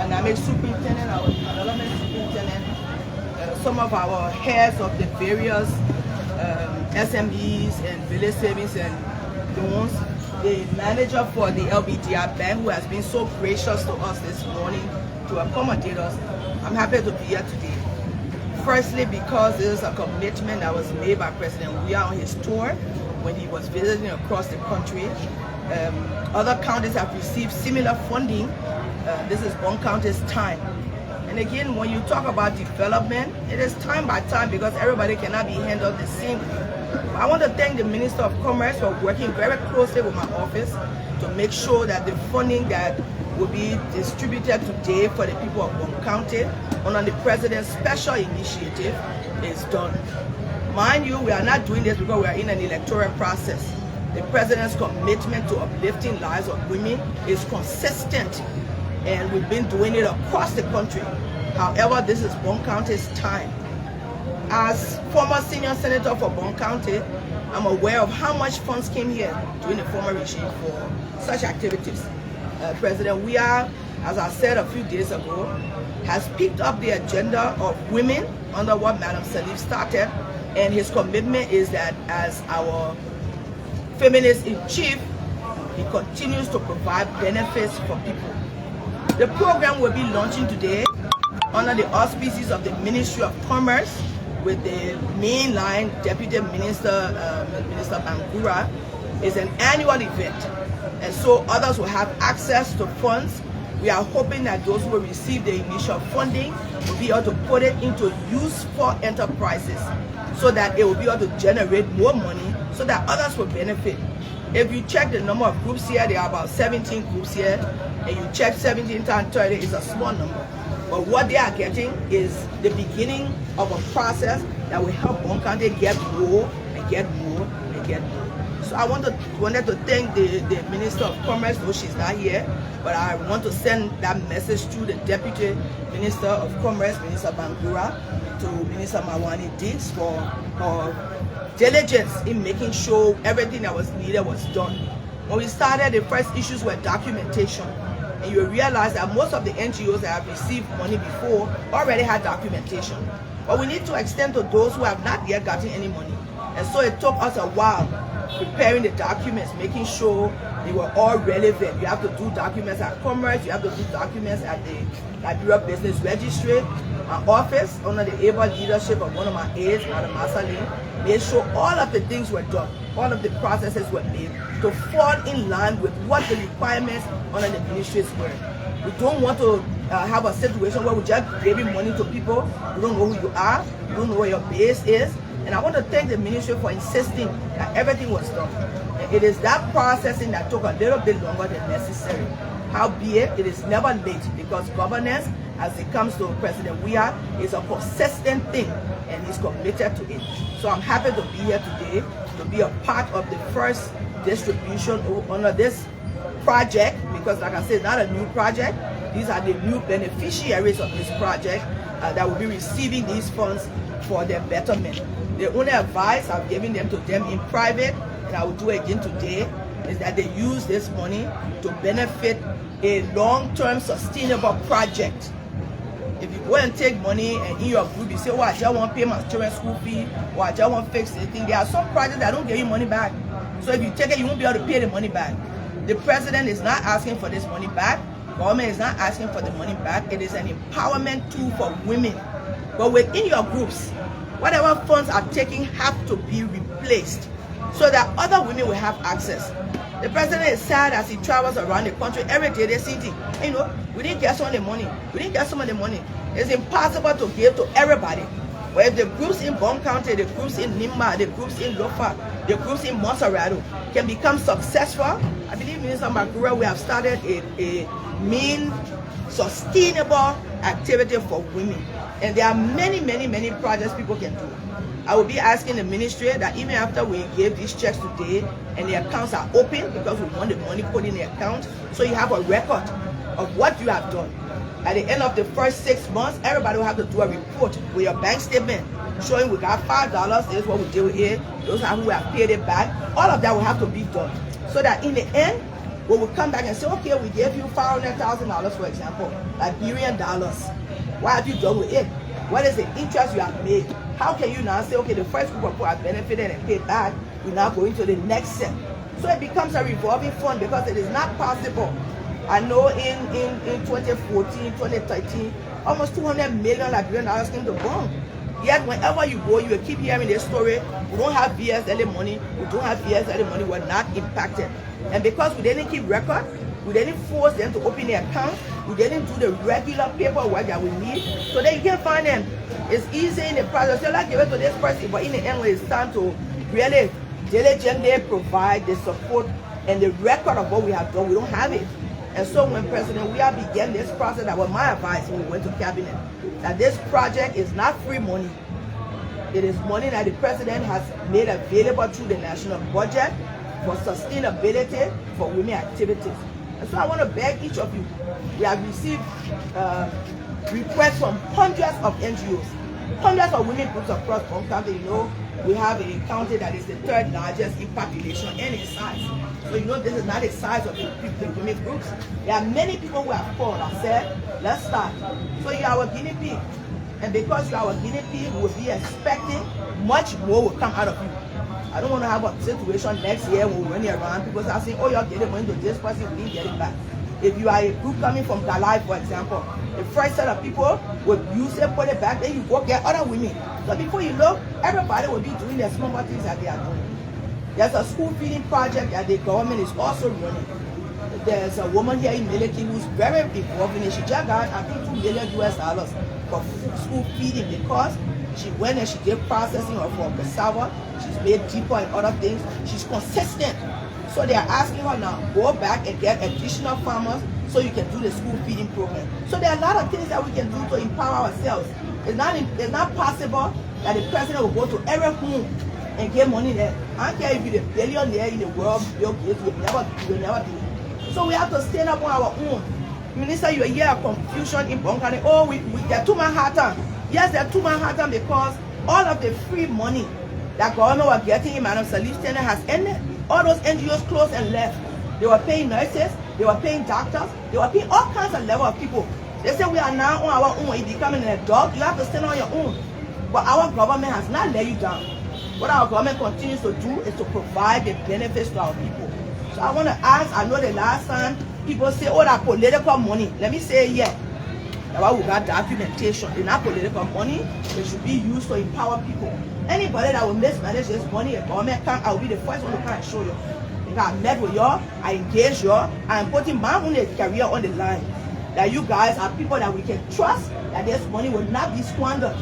dynamic superintendent, our development superintendent, some of our heads of the various SMEs and village savings and loans, the manager for the LBDR Bank, who has been so gracious to us this morning to accommodate us. I'm happy to be here today. Firstly, because it is a commitment that was made by President Weah on his tour when he was visiting across the country. Other counties have received similar funding. This is Bong County's time. And again, when you talk about development, it is time by time because everybody cannot be handled the same way. I want to thank the Minister of Commerce for working very closely with my office to make sure that the funding that will be distributed today for the people of Bong County under the President's special initiative is done. Mind you, we are not doing this because we are in an electoral process. The President's commitment to uplifting lives of women is consistent, and we've been doing it across the country. However, this is Bong County's time. As former senior senator for Bong County, I'm aware of how much funds came here during the former regime for such activities. President Weah, as I said a few days ago, has picked up the agenda of women under what Madam Salif started, and his commitment is that as our feminist in chief, he continues to provide benefits for people. The program will be launching today under the auspices of the Ministry of Commerce with the mainline Deputy Minister, Minister Bangura. Is an annual event, and so others will have access to funds. We are hoping that those who will receive the initial funding will be able to put it into useful enterprises so that it will be able to generate more money so that others will benefit. If you check the number of groups here, there are about 17 groups here, and you check 17 times 30 is a small number. But what they are getting is the beginning of a process that will help Bong County get more and get more and get more. So I wanted to thank the Minister of Commerce, though she's not here, but I want to send that message to the Deputy Minister of Commerce, Minister Bangura, to Minister Mawani Diggs for her diligence in making sure everything that was needed was done. When we started, the first issues were documentation. And you realize that most of the NGOs that have received money before already had documentation. But we need to extend to those who have not yet gotten any money. And so it took us a while preparing the documents, making sure they were all relevant. You have to do documents at Commerce, you have to do documents at the Liberia Business Registry. My office, under the able leadership of one of my aides, Madam Masaline, made sure all of the things were done, all of the processes were made to fall in line with what the requirements under the ministries were. We don't want to have a situation where we just giving money to people. You don't know who you are, you don't know where your base is. And I want to thank the ministry for insisting that everything was done. And it is that processing that took a little bit longer than necessary. Howbeit, it is never late because governance, as it comes to President Weah, is a consistent thing and he's committed to it. So I'm happy to be here today to be a part of the first distribution under this project, because like I said, it's not a new project. These are the new beneficiaries of this project that will be receiving these funds for their betterment. The only advice I've given them to them in private, and I will do it again today, is that they use this money to benefit a long-term sustainable project. If you go and take money and in your group you say, oh, I just want to pay my children's school fee, or I just want to fix the thing, there are some projects that don't give you money back. So if you take it, you won't be able to pay the money back. The president is not asking for this money back. Government is not asking for the money back. It is an empowerment tool for women. But within your groups, whatever funds are taking have to be replaced so that other women will have access. The president is sad as he travels around the country every day. They see, you know, we didn't get some of the money. We didn't get some of the money. It's impossible to give to everybody. But if the groups in Bong County, the groups in Nima, the groups in Lofa, the groups in Monserrado can become successful, I believe Minister Magura, we have started a mean, sustainable activity for women. And there are many projects people can do. I will be asking the ministry that even after we give these checks today and the accounts are open, because we want the money put in the account, so you have a record of what you have done. At the end of the first 6 months, everybody will have to do a report with your bank statement showing we got $5, this is what we did with it, those are who have paid it back. All of that will have to be done so that in the end, we will come back and say, okay, we gave you $500,000, for example, Liberian dollars. What have you done with it? What is the interest you have made? How can you now say, okay, the first group of people have benefited and paid back, we're now going to the next set. So it becomes a revolving fund because it is not possible. I know in 2014, 2013, almost 200 million Liberian dollars came to Bong. Yet whenever you go, you will keep hearing this story. We don't have VSLA money. We don't have VSLA money. We're not impacted. And because we didn't keep record, we didn't force them to open their account. We didn't do the regular paperwork that we need. So then you can find them. It's easy in the process. You like give it to this person, but in the end, when it's time to really diligently provide the support and the record of what we have done, we don't have it. And so when President Weah began this process, that was my advice when we went to cabinet, that this project is not free money. It is money that the president has made available through the national budget for sustainability for women activities. And so I want to beg each of you, we have received requests from hundreds of NGOs, hundreds of women groups across Bong County. You know, we have a county that is the third largest in population and in size. So you know this is not the size of the women groups. There are many people who have called and said, let's start. So you are our guinea pig. And because you are our guinea pig, we will be expecting much more will come out of you. I don't want to have a situation next year when we're running around, people are saying, oh, you're getting money to this person, we didn't get it back. If you are a group coming from Galai, for example, the first set of people will use it, put it back, then you go get other women. So before you look, everybody will be doing the small things that they are doing. There's a school feeding project that the government is also running. There's a woman here in Miliki who's very involved in it. She just got, I think, $2 million for school feeding because she went and she did processing of cassava. She's made deeper and other things. She's consistent. So they are asking her now, go back and get additional farmers so you can do the school feeding program. So there are a lot of things that we can do to empower ourselves. It's not possible that the president will go to every home and get money there. I don't care if you're the billionaire in the world, Bill Gates, you'll never do it. So we have to stand up on our own. Minister, you hear a confusion in Bong County. Oh, they're too Manhattan. Yes, they're too Manhattan because all of the free money that government was getting in Madam Salif's tenure has ended. All those NGOs closed and left. They were paying nurses, they were paying doctors, they were paying all kinds of level of people. They say we are now on our own. If you're becoming an adult, you have to stand on your own. But our government has not let you down. What our government continues to do is to provide the benefits to our people. So I want to ask, I know the last time people say, oh, that political money. Let me say, yeah. That's why we got documentation. It's not political money. It should be used to empower people. Anybody that will mismanage this money, if government come, I will be the first one to come and show you. Because I met with y'all, I engaged y'all, I'm putting my own career on the line. That you guys are people that we can trust, that this money will not be squandered.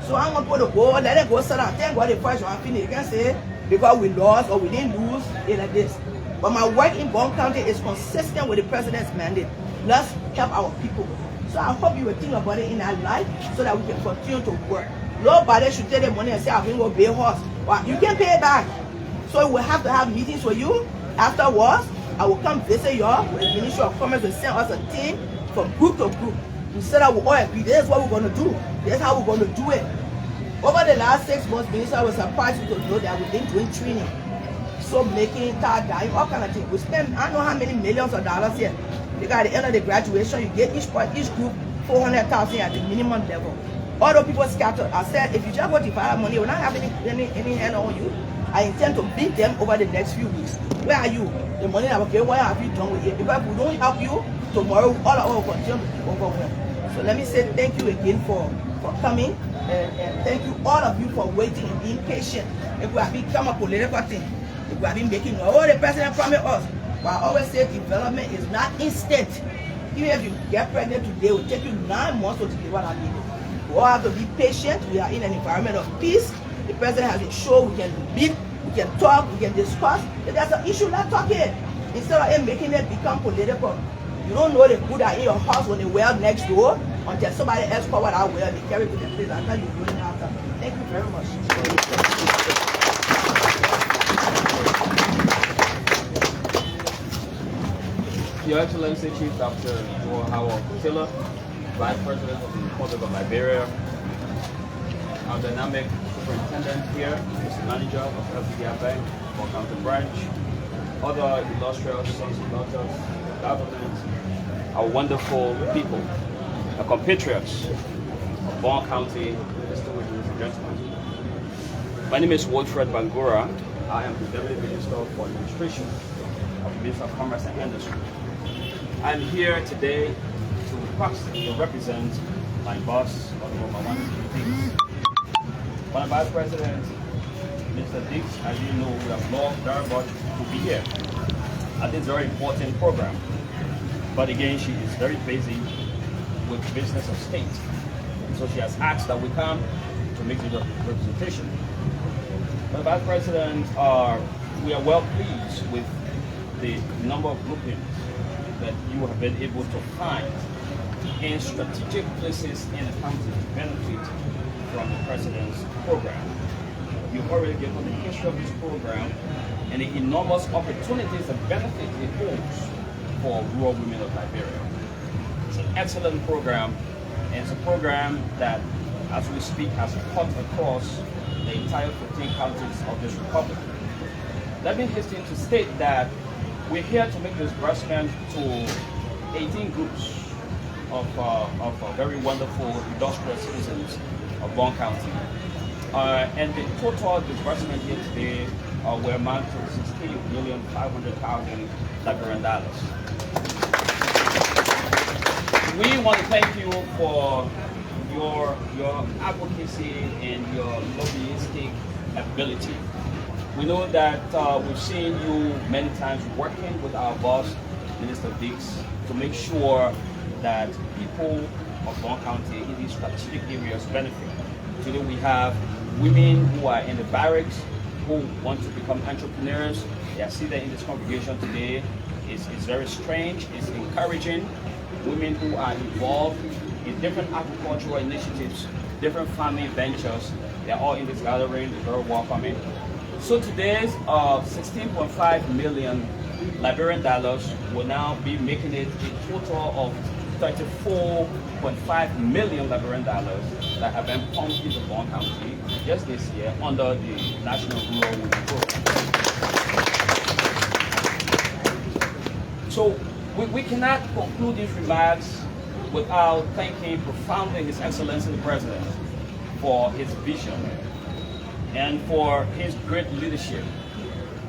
So I'm going to go, let it go, sit down. Thank God the first one finished. You can say, because we lost or we didn't lose, it's like this. But my work in Bong County is consistent with the president's mandate. Let's help our people. So I hope you will think about it in our life so that we can continue to work. Nobody should take the money and say, I'm going to pay horse. Well, you can pay it back. So we'll have to have meetings with you. Afterwards, I will come visit y'all with the Ministry of Commerce and send us a team from group to group. We said that we all agree, this is what we're going to do. This is how we're going to do it. Over the last 6 months, Minister was surprised to know that we've been doing training. So making, car dying, all kind of things. We spend, I don't know how many millions of dollars here. Because at the end of the graduation, you get each group 400,000 at the minimum level. All those people scattered. I said, if you just go to fire money, we're not having any hand on you. I intend to beat them over the next few weeks. Where are you? The money that okay, what have you done with it? Because if we don't help you, tomorrow all of us will continue to be overwhelmed. So let me say thank you again for coming. And thank you all of you for waiting and being patient. If we have become a political thing, if we have been making, oh, the president promised us. But I always say development is not instant. Even if you get pregnant today, it will take you 9 months to deliver that baby. We all have to be patient. We are in an environment of peace. The president has ensured we can meet, we can talk, we can discuss. If there's an issue, let's talk it. Instead of him making it become political. You don't know the good are in your house when they well next door until somebody else call what I well, they carry to the place and tell you going after. Thank you very much. Your Excellency Chief Dr. Joel Howard Killer, Vice President of the Republic of Liberia, our dynamic superintendent here, Mr. Manager of LBDI Bank, Bong County Branch, other illustrious sons and daughters, government, our wonderful people, our compatriots of Bong County, distinguished ladies and gentlemen. My name is Wilfred Bangura. I am the Deputy Minister for Administration of the Ministry of Commerce and Industry. I'm here today to represent my boss, my wonderful Diggs. My Vice President, Mr. Diggs, as you know, we have loved very much to be here at this very important program. But again, she is very busy with business of state. So she has asked that we come to make the representation. My Vice President, we are well pleased with the number of groupings that you have been able to find in strategic places in the county to benefit from the President's program. You've already given the history of this program and the enormous opportunities and benefits it holds for rural women of Liberia. It's an excellent program, and it's a program that, as we speak, has cut across the entire 15 counties of this republic. Let me hasten to state that we're here to make disbursement to 18 groups of very wonderful industrial citizens of Bong County. And the total disbursement here today will amount to $16,500,000 Liberian dollars. We want to thank you for your advocacy and your lobbyistic ability. We know that we've seen you many times working with our boss, Minister Diggs, to make sure that people of Bong County in these strategic areas benefit. Today we have women who are in the barracks who want to become entrepreneurs. They are seated in this congregation today. It's very strange, it's encouraging. Women who are involved in different agricultural initiatives, different farming ventures, they're all in this gathering, they're very welcoming. So today's 16.5 million Liberian dollars will now be making it a total of 34.5 million Liberian dollars that have been pumped into Bong County just this year under the National Rural Women Program. So we cannot conclude these remarks without thanking profoundly His Excellency the President for his vision and for his great leadership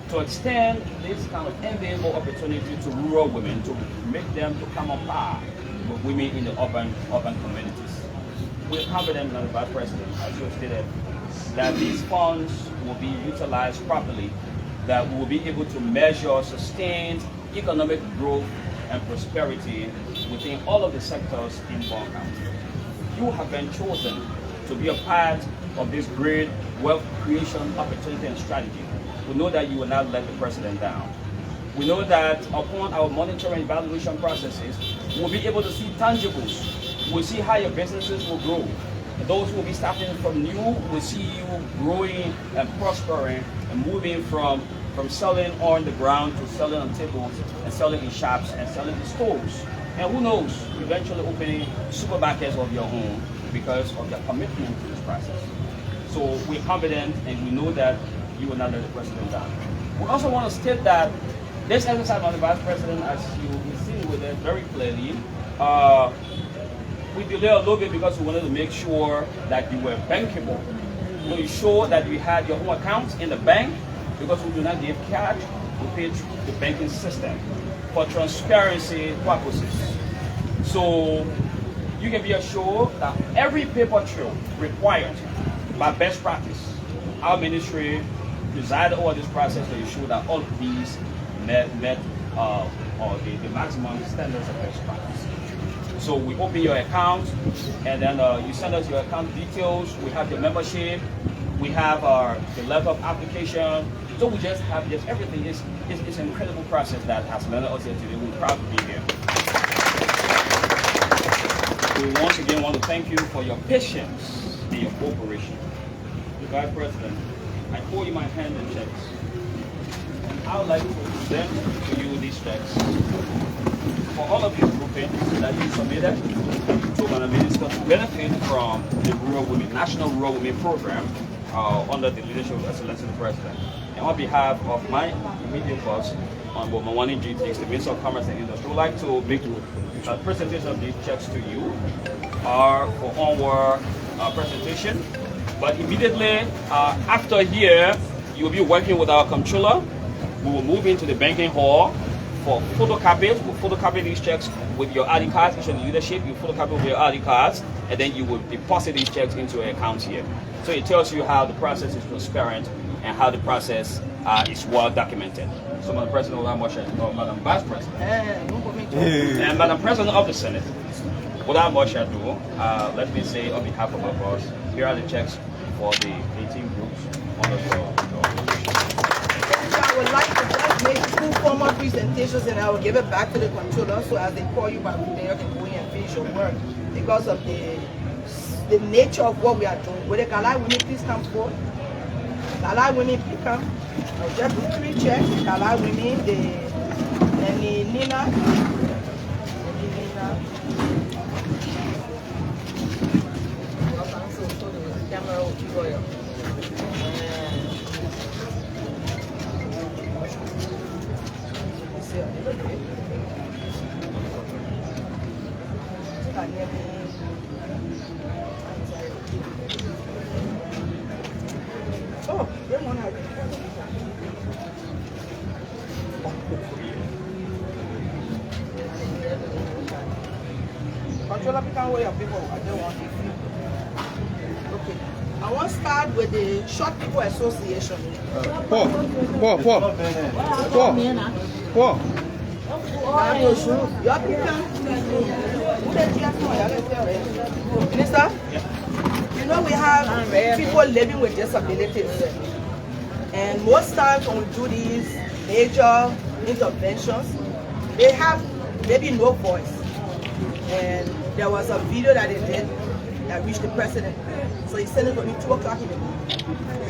to extend this kind of enviable opportunity to rural women, to make them to come on par with women in the urban communities. We're confident, Madam Vice President, as you have stated, that these funds will be utilized properly, that we will be able to measure sustained economic growth and prosperity within all of the sectors in Bong County. You have been chosen to be a part of this great wealth creation opportunity and strategy. We know that you will not let the President down. We know that upon our monitoring and evaluation processes, we'll be able to see tangibles. We'll see how your businesses will grow. Those who will be starting from new will see you growing and prospering and moving from selling on the ground to selling on tables and selling in shops and selling in stores. And who knows, eventually opening supermarkets of your own because of your commitment to this process. So we're confident and we know that you will not let the President down. We also want to state that this exercise on the Vice President, as you can see with it very clearly, we delayed a little bit because we wanted to make sure that you were bankable. To ensure that you had your own accounts in the bank, because we do not give cash, we pay through the banking system for transparency purposes. So you can be assured that every paper trail required by best practice, our ministry presided over this process to ensure that all of these met the maximum standards of best practice. So we open your account, and then you send us your account details. We have your membership. We have the letter of application. So we just have everything. It's an incredible process that has led us here today. We're proud to be here. We once again want to thank you for your patience and your cooperation. Vice President, I call you my hand and checks. I would like to present to you these checks for all of these groupings that you submitted to Madam Minister to benefit from the National Rural Women Program under the leadership of Excellency the President. And on behalf of my immediate boss, on my morning duties, the Minister of Commerce and Industry, would like to make a presentation of these checks to you for onward presentation. But immediately after here, you will be working with our comptroller. We will move into the banking hall for photocopies. We'll photocopy these checks with your ID cards. Each of the leadership, you photocopy with your ID cards, and then you will deposit these checks into your account here. So it tells you how the process is transparent and how the process is well documented. So, Madam President, Madam Vice President, and Madam President of the Senate, without much ado, let me say on behalf of my boss, here are the checks for the 18 groups under your I would like to just make 2 formal presentations and I will give it back to the controller so as they call you back today, you can go in and finish your work because of the nature of what we are doing. Will the Galai women please come forward? Galai women please come. I'll just do 3 checks. Galai women, and the Nina. Camera will keep going. Oh, good one. Controller, pick out where your people. I don't want it. Okay. I want to start with the Short People Association. Paul. Minister, you know we have people living with disabilities, and most times when we do these major interventions, they have maybe no voice. And there was a video that they did that reached the president, so he sent it to me 2 o'clock in the morning.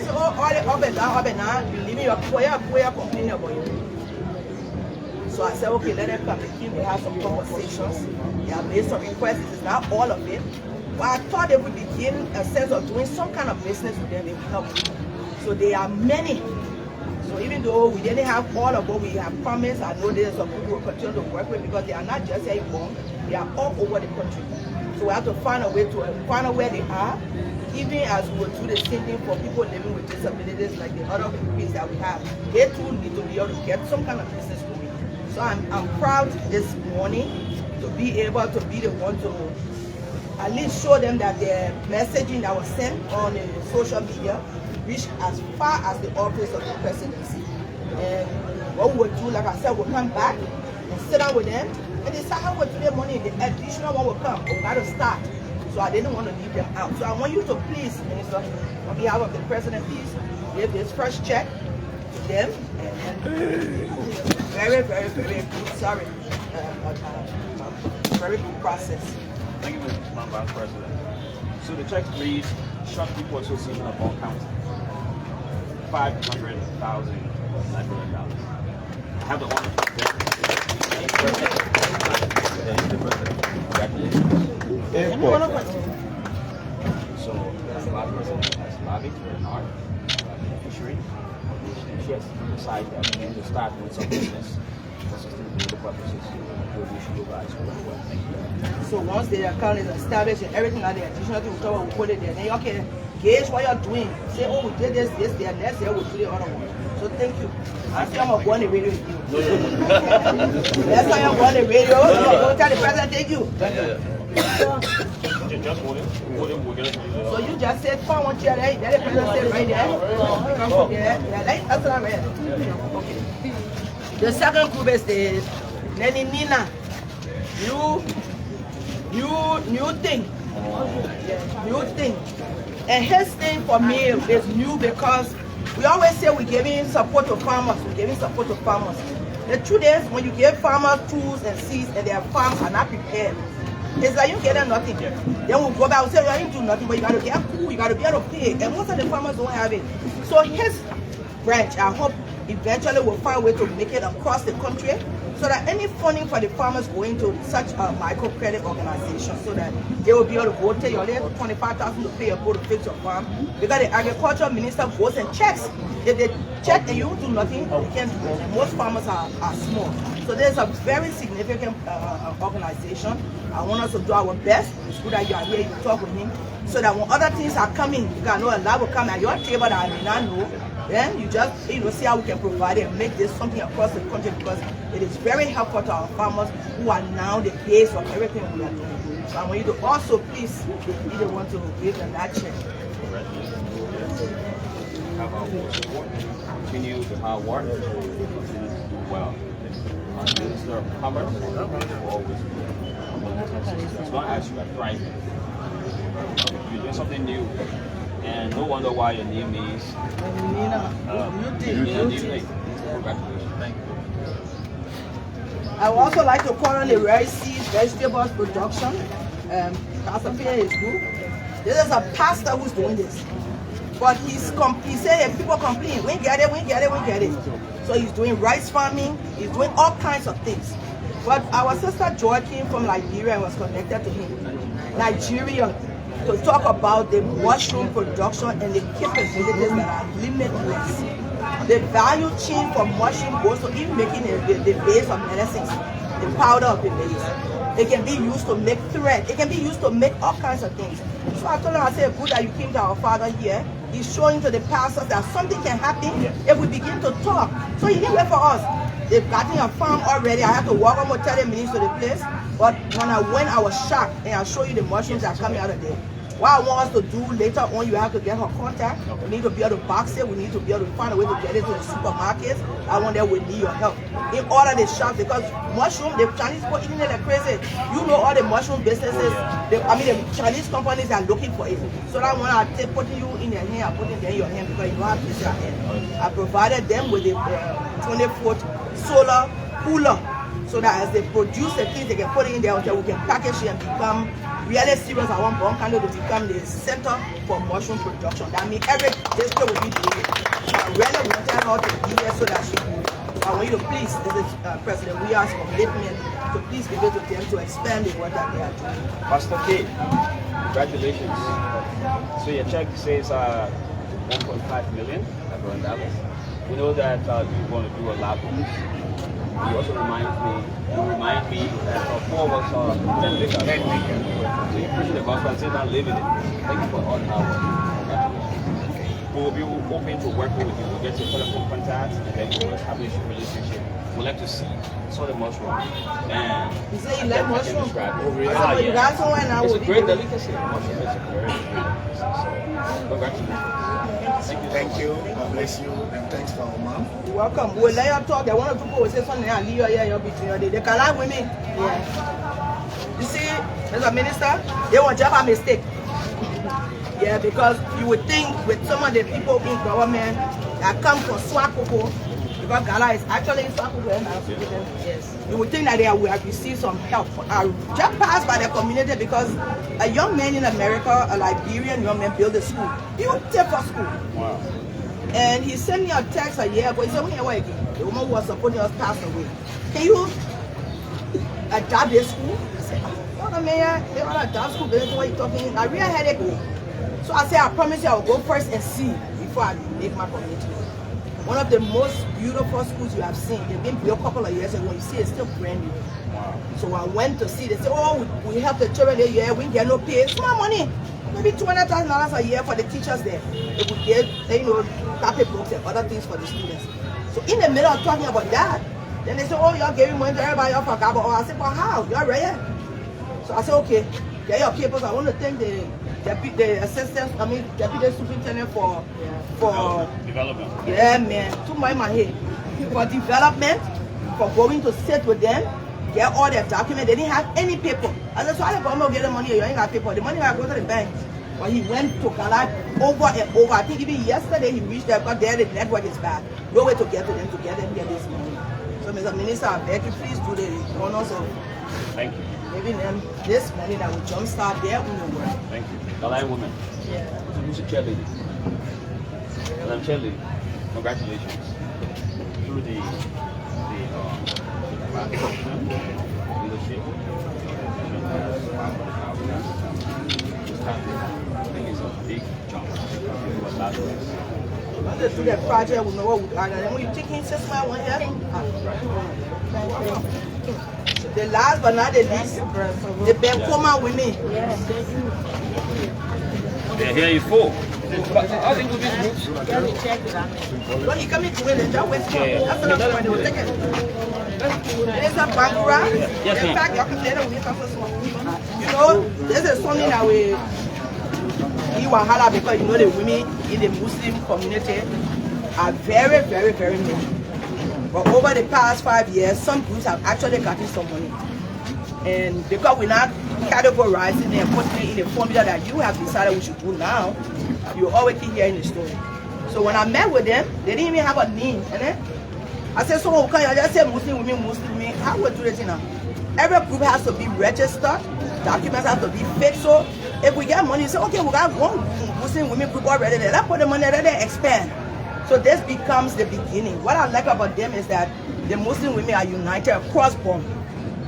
So all the up and down, you leaving your prayer complaining about you. So I said, okay, let them come in. We have some conversations. They have made some requests. It's not all of it. But I thought they would begin a sense of doing some kind of business with them. It would help. So there are many. So even though we didn't have all of what we have promised, I know there's some people who continue to work with because they are not just here in Bong, they are all over the country. So we have to find a way to find out where they are, even as we will do the same thing for people living with disabilities like the other groups that we have. They too need to be able to get some kind of business going. So I'm proud this morning to be able to be the one to at least show them that the messaging that was sent on social media reached as far as the office of the presidency. And what we will do, like I said, we'll come back and sit down with them and decide how we'll do their money. The additional one will come. We got to start. So I didn't want to leave them out. So I want you to please, Minister, on behalf of the president, please give this first check to them. Very, very, very good. Sorry. Very good process. Thank you, Mr. Vice President. So the check reads, Short People Association of Bong County, $500,900. I have the honor. So, the Vice President has lobbied for an art, fishery, and she has decided that we need to start with some business for sustainability purposes. So once the account is established and everything that the additional thing will put it there, then you can gauge what you're doing. Say, oh, we did this, there, next year we'll do the other one. So thank you. I see I'm going to go on the radio with you. That's why I'm on the radio. Don't tell the president, thank you. So you just said, find one chair there, let the president sit right there. Come from there. Yeah, that's what I read. Okay. The second group is the Nanny Nina. New thing. New thing. And his thing for me is new because we always say we're giving support to farmers. We're giving support to farmers. The truth is, when you give farmers tools and seeds and their farms are not prepared, it's like you get them nothing. Then we'll go back and say, well, you do nothing, but you got to get food, you got to be able to pay. And most of the farmers don't have it. So his branch, I hope eventually we'll find a way to make it across the country so that any funding for the farmers going to such a microcredit organization so that they will be able to go take your little 25,000 to pay your bill to fix your farm. Because the agriculture minister goes and checks. If they check and you do nothing, they can't do it. Most farmers are small. So there's a very significant organization. I want us to do our best. It's good that you are here, you talk with him. So that when other things are coming, you can know a lot will come at your table that I may not know. Then you just see how we can provide it and make this something across the country, because it is very helpful to our farmers who are now the base of everything we are doing. So I want you to also please, if you want to give them that check. Have our full support. Continue the hard work. Continue to do well. Minister of Commerce will always be. As long as you are thriving, you're doing something new, and no wonder why your name is Congratulations. Thank you. I would also like to call on the rice seeds, vegetables production. Pastor Pierre is good. This is a pastor who's doing this. But he said people complain, we get it. So he's doing rice farming, he's doing all kinds of things. But our sister Joy came from Liberia and was connected to him. Nigeria, to talk about the mushroom production and the capabilities that are limitless. The value chain for mushroom goes to even making the base of medicines, the powder of the base. It can be used to make thread. It can be used to make all kinds of things. So I told him, I said, good that you came to our father here. He's showing to the pastors that something can happen if we begin to talk. So he didn't wait for us. They've gotten a farm already. I had to walk almost 30 minutes to the place. But when I went, I was shocked. And I'll show you the mushrooms that are coming out of there. What I want us to do later on, you have to get her contact. We need to be able to box it. We need to be able to find a way to get it to the supermarkets. I want that we need your help. In order to shop, because mushroom, the Chinese people eating it like crazy. You know all the mushroom businesses, the Chinese companies are looking for it. So that when I take putting you in your hand, I put it in your hand because you don't have to use your hand. I provided them with a 20-foot solar cooler so that as they produce the things, they can put it in there until we can package it and become really serious. I want Bong to become the center for mushroom production. That means every district will be doing it. I really wanted her to be here so that she could. I want you to please, this is President Weah's commitment, to please give it to them to expand the work that they are doing. Pastor K, congratulations. So your check says 1.5 million dollars. We know that you want to do a lot with this. You also remind me that four of us are 10 makers. So you preach the gospel and say not living it. Thank you for all the hard work. We will be open to working with you. We'll get your telephone contacts and then we'll establish a relationship. We'd like to see some of the mushroom. And you say you like mushroom? Oh, really? You got somewhere now. It's a great delicacy. Mushroom is a very great delicacy. So, congratulations. Thank you. God bless you. And thanks for our mom. You're welcome. We'll let you talk. There one or two people will say something and leave you here between your day. They can lie with me. Yeah. You see, Mr. Minister, they won't jump a mistake. Yeah, because you would think with some of the people in government that come from Swakoko, because Ghana is actually in Swakoko, yes. You would think that they will have received some help. Just passed by the community because a young man in America, a Liberian young man, built a school. He would take for school. Wow. And he sent me a text a year ago. He said, "Where again? The woman who was supporting us passed away. Can you adopt this school?" I said, "Oh, man, they want to adopt school. But what you talking? I really had it. So I said, I promise you I will go first and see before I make my commitment. One of the most beautiful schools you have seen. They've been built a couple of years ago. You see, it's still brand new. Wow. So I went to see. They said, "Oh, we help the children there. Yeah, we get no pay. Small money. Maybe $200,000 a year for the teachers there. They would get, copy books and other things for the students." So in the middle of talking about that, then they said, "Oh, y'all giving money to everybody. Y'all forgot about." I said, "Well, how? Y'all ready?" So I said, "Okay, get your papers. I want to thank the deputy superintendent for development. Yeah, man, too much in my head. For development, for going to sit with them, get all their documents. They didn't have any paper. I said, so how the government get the money? You ain't got paper. The money I go to the bank." But he went to Ghana over and over. I think even yesterday he reached there because there the network is bad. No way to get to them to get them get this money. So Mr. Minister, I beg you, please do the honors of Thank you. giving them this money that will jumpstart their own work. Thank you. Galai woman. Yeah. Who's a cheerleader? And I'm cheerleader. Congratulations. through the leadership. I think it's a big jump. It was last year. Once they do that project, we know what we are. And then when you take in 6 months, 1 year. The last but not the least, the Ben come out with me. They're here in full. How do you do these groups? When you come into it, just wait for it. That's another one they will take it. There's a bangura. In fact, you can let them wait for small. You know, this is something that we wahala because you know the women in the Muslim community are very, very, very many. But over the past 5 years, some groups have actually gotten some money. And because we're not categorizing and putting it in the formula that you have decided we should do now, you always keep hearing the story. So when I met with them, they didn't even have a name. I said, someone who can just say Muslim women, how would do this now? Every group has to be registered, documents have to be fixed. So if we get money, say, okay, we got one Muslim women group already there, let's put the money there, they expand. So this becomes the beginning. What I like about them is that the Muslim women are united across Bong,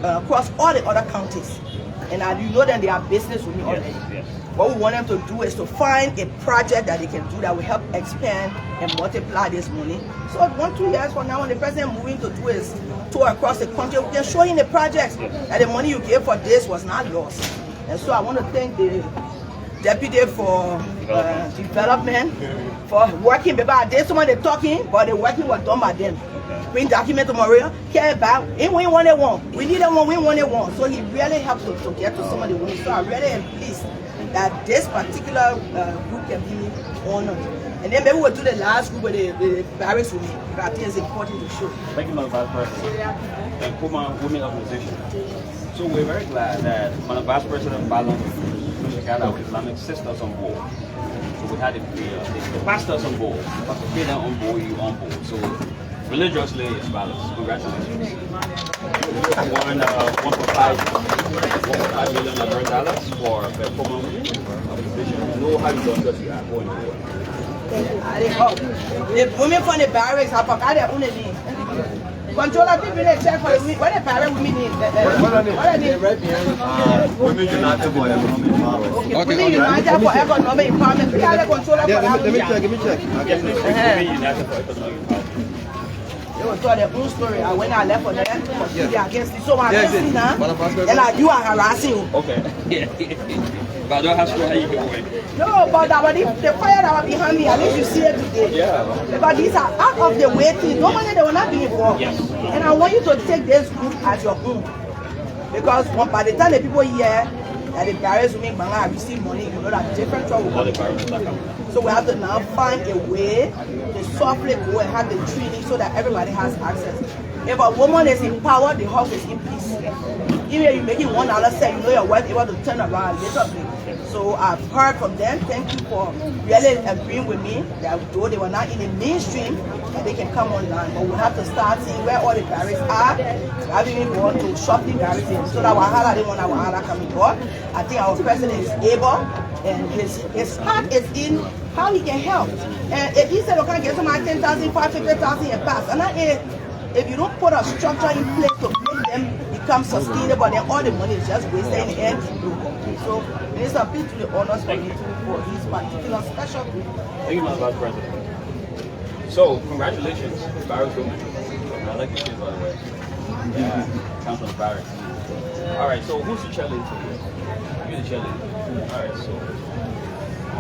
across all the other counties. And you know that they are business women already. Yes. What we want them to do is to find a project that they can do that will help expand and multiply this money. So 1-2 years from now, when the president moving to do his tour across the country, we can show him the projects that the money you gave for this was not yours. And so I want to thank the Deputy for development for working. Because I did someone they talking, but the working was done by them. Bring document to Maria, care about, and we want it one. We need one, we want it one. So he really helped to get to some of the women. So I really am pleased that this particular group can be honored. And then maybe we'll do the last group with the barracks women. I think it's important to show. Thank you, Madam Vice President. And Puma Women Organization. So we're very glad that Madam Vice President Bong got our Islamic sisters on board. So we had the pastors on board, Pastor Peter on board, you on board. So religiously, it's balanced. Congratulations. You won $1.5 million for the Puma Women Organization. You know how you done that you are going to work. The women from the barracks have forgot their own name. Controller people they check for the women. What the barrack women need? What are they? Women United for Economic Empowerment. Okay, Women United for Economic Empowerment. We are the controller for that. Let me check. Women United for Economic Empowerment. They will tell their own story. And when I left for them, they are against it. So I'm against it now. And like you are harassing you. Okay. But I don't have to how you can win. No, but the fire that was behind me, at least you see it today. Yeah. But these are out of the way things. Normally they will not be involved. Yes. And I want you to take this group as your own. Because by the time the people hear that the barriers will make Banga receive money, you know that different trouble will come. So we have to now find a way to softly go and have the training so that everybody has access. If a woman is in power, the house is in peace. Even if you're making $1 set, you know your wife able to turn around later. So I've heard from them. Thank you for really agreeing with me that though they were not in the mainstream, that they can come online. But we have to start seeing where all the barracks are. Having even gone to shop the barracks in so that Wahala didn't want our Wahala coming on. I think our president is able and his heart is in how he can help. And if he said, okay, get somebody 10,000, 50,000 and pass. And if you don't put a structure in place to make them become sustainable, then all the money is just wasted in the end. So it's a bit to the honors for me for his particular special group. Thank you, Madam Vice President. So, congratulations, Barracks Women. I like your kids, by the way. Yeah, comes from the Barracks. All right, so who's the cheerleader today? You're the cheerleader. All right, so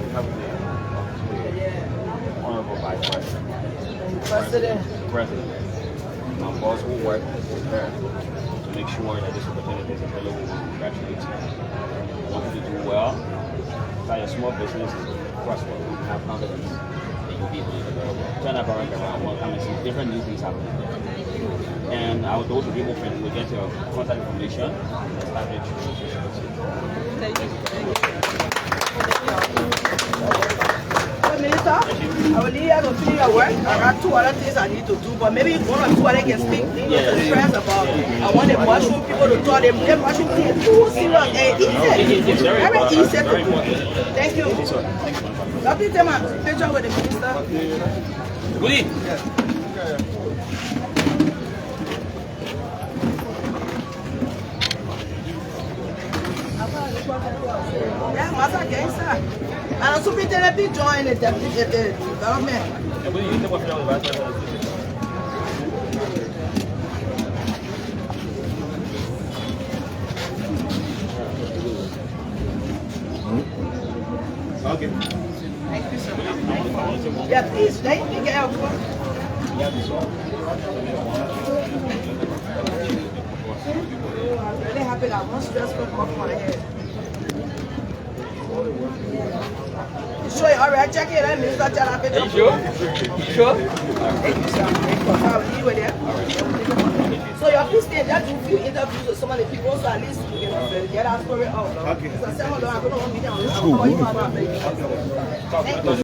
we have the Honorable Vice President. President. My boss will work with her to make sure that this opportunity is available. Congratulate you. I want you to do well. Start your small business, prosper, have confidence, and you'll be able to turn that around, we'll come and see different new things happening. And I would those people friends will get your contact information and establish relationship with you. Thank you. Minister, I will need you to finish your work. I got 2 other things I need to do, but maybe 1 or 2 other can speak to the press about. I want the mushroom people to tell them the mushroom thing is too serious and easy. Very easy to do. Thank you. Let me take my picture with the minister. Good evening. Yeah, Master Gangster. And also be therapy join the development. Okay. Thank you so much. Yeah, please, thank you. Yeah, I'm really happy that one stressful off my head. Sure, all right, check it out. Mr. Are you sure? Sure? Thank you, sir. You were there? So your please stay that you few interviews with some of the people so at least you can get our story out. Okay. So I'm going to be down. Thank you.